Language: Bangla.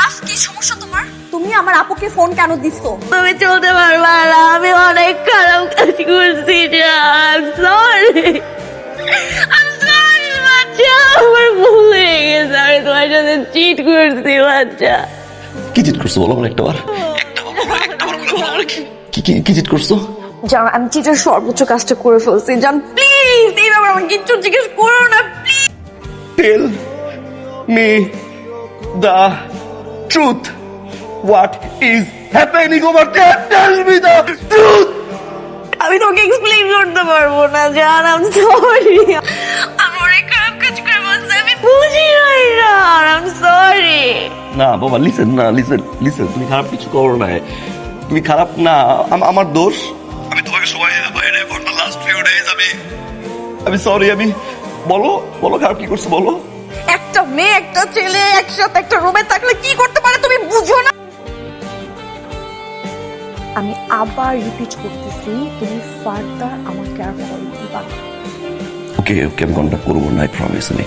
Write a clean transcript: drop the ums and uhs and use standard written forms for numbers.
রাফ, কি সমস্যা তোমার? তুমি আমার আপুকে ফোন কেন দিছো? তুমি চলতে পারবা না, আমি অনেক খারাপ কাজ করছি। বাচ্চা, আমার ভুল হয়ে গেছে, আমি তোমার সাথে চিট করছি। বাচ্চা, কি চিট করছো বলো আমার একটাবার? কি চিট করছো? জান, আমি চিটের সর্বোচ্চ কাজটা করে ফেলছি। জান প্লিজ এই ব্যাপারে আমাকে কিচ্ছু জিজ্ঞেস করো না please. Tell me the truth. What is happening over there? Tell me the truth. আমি তোকে এক্সপ্লেইন করতে পারবো না জান, আমি সরি। আমি অনেক খারাপ কাজ করে বলছি, আমি বুঝি নাই না, আমি সরি। না বাবা, লিসেন না, লিসেন, তুমি খারাপ কিছু করো না, তুমি খারাপ না, আমার দোষ। আমি তোমাকে সময় দিতে পারি না for the last few days. আমি সরি। আমি বলো খারাপ কি করছো বলো। একটা মেয়ে একটা ছেলে একসাথে একটা রুমে থাকলে কি করতে পারে তুমি বুঝো না? আমি আবার রিপিট করতেছি, তুমি ফার্দার আমাকে আর কল দিবা না। ওকে আমি কন্ট্যাক্ট করবো না, আই প্রমিস। আমি